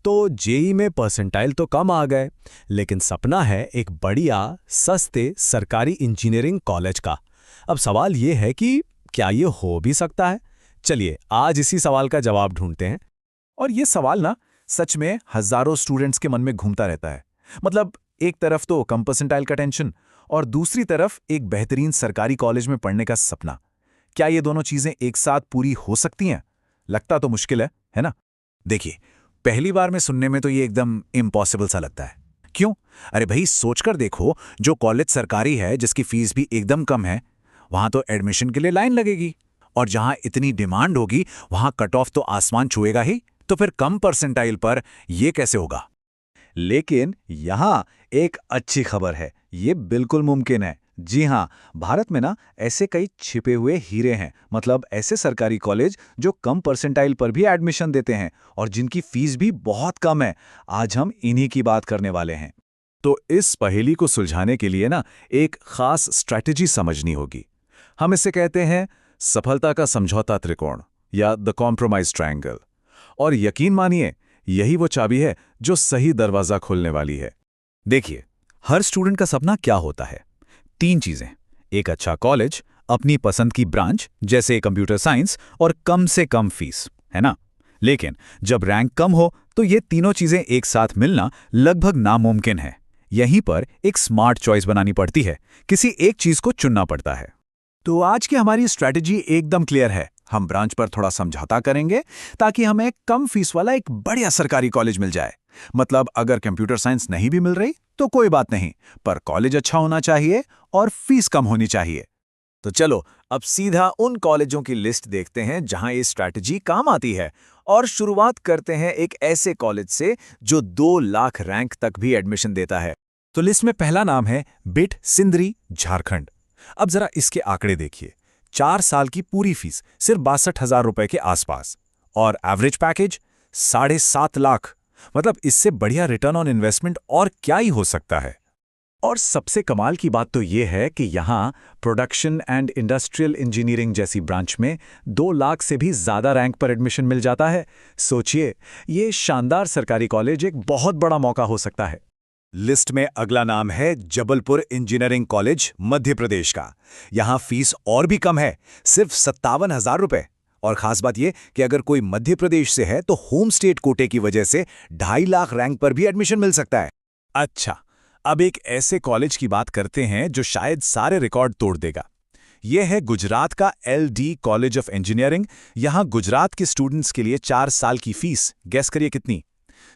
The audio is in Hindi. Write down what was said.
तो जेई में परसेंटाइल तो कम आ गए, लेकिन सपना है एक बढ़िया सस्ते सरकारी इंजीनियरिंग कॉलेज का। अब सवाल ये है कि क्या ये हो भी सकता है? चलिए आज इसी सवाल का जवाब ढूंढते हैं। और ये सवाल ना सच में हजारों स्टूडेंट्स के मन में घूमता रहता है। मतलब एक तरफ तो कम परसेंटाइल का टेंशन और दूसरी तरफ एक बेहतरीन सरकारी कॉलेज में पढ़ने का सपना। क्या ये दोनों चीजें एक साथ पूरी हो सकती हैं? लगता तो मुश्किल है ना? देखिए, पहली बार में सुनने में तो ये एकदम इम्पॉसिबल सा लगता है। क्यों? अरे भाई सोचकर देखो, जो कॉलेज सरकारी है जिसकी फीस भी एकदम कम है, वहां तो एडमिशन के लिए लाइन लगेगी और जहां इतनी डिमांड होगी वहां कट ऑफ तो आसमान छुएगा ही। तो फिर कम परसेंटाइल पर यह कैसे होगा? लेकिन यहां एक अच्छी खबर है, ये बिल्कुल मुमकिन है। जी हां, भारत में ना ऐसे कई छिपे हुए हीरे हैं। मतलब ऐसे सरकारी कॉलेज जो कम परसेंटाइल पर भी एडमिशन देते हैं और जिनकी फीस भी बहुत कम है। आज हम इन्हीं की बात करने वाले हैं। तो इस पहेली को सुलझाने के लिए ना एक खास स्ट्रैटेजी समझनी होगी। हम इसे कहते हैं सफलता का समझौता त्रिकोण या द कॉम्प्रोमाइज ट्रायंगल। और यकीन मानिए, यही वो चाबी है जो सही दरवाजा खोलने वाली है। देखिए, हर स्टूडेंट का सपना क्या होता है? 3 चीजें। एक अच्छा कॉलेज, अपनी पसंद की ब्रांच जैसे कंप्यूटर साइंस और कम से कम फीस, है ना? लेकिन जब रैंक कम हो तो ये तीनों चीजें एक साथ मिलना लगभग नामुमकिन है। यहीं पर एक स्मार्ट चॉइस बनानी पड़ती है, किसी एक चीज को चुनना पड़ता है। तो आज की हमारी स्ट्रैटेजी एकदम क्लियर है। हम ब्रांच पर थोड़ा समझौता करेंगे ताकि हमें कम फीस वाला एक बढ़िया सरकारी कॉलेज मिल जाए। मतलब अगर कंप्यूटर साइंस नहीं भी मिल रही तो कोई बात नहीं, पर कॉलेज अच्छा होना चाहिए और फीस कम होनी चाहिए। तो चलो अब सीधा उन कॉलेजों की लिस्ट देखते हैं जहां ये स्ट्रैटेजी काम आती है। और शुरुआत करते हैं एक ऐसे कॉलेज से जो 2 लाख रैंक तक भी एडमिशन देता है। तो लिस्ट में पहला नाम है बिट सिंदरी, झारखंड। अब जरा इसके आंकड़े देखिए। 4 साल की पूरी फीस सिर्फ 62,000 रुपए के आसपास और एवरेज पैकेज 7.5 लाख। मतलब इससे बढ़िया रिटर्न ऑन इन्वेस्टमेंट और क्या ही हो सकता है। और सबसे कमाल की बात तो यह है कि यहाँ प्रोडक्शन एंड इंडस्ट्रियल इंजीनियरिंग जैसी ब्रांच में 2 लाख से भी ज्यादा रैंक पर एडमिशन मिल जाता है। सोचिए, ये शानदार सरकारी कॉलेज एक बहुत बड़ा मौका हो सकता है। लिस्ट में अगला नाम है जबलपुर इंजीनियरिंग कॉलेज, मध्य प्रदेश का। यहां फीस और भी कम है, सिर्फ 57,000 रुपए। और खास बात यह कि अगर कोई मध्य प्रदेश से है तो होम स्टेट कोटे की वजह से 2.5 लाख रैंक पर भी एडमिशन मिल सकता है। अच्छा, अब एक ऐसे कॉलेज की बात करते हैं जो शायद सारे रिकॉर्ड तोड़ देगा। यह है गुजरात का LD कॉलेज ऑफ इंजीनियरिंग। यहां गुजरात के स्टूडेंट्स के लिए 4 साल की फीस, गेस करिए कितनी?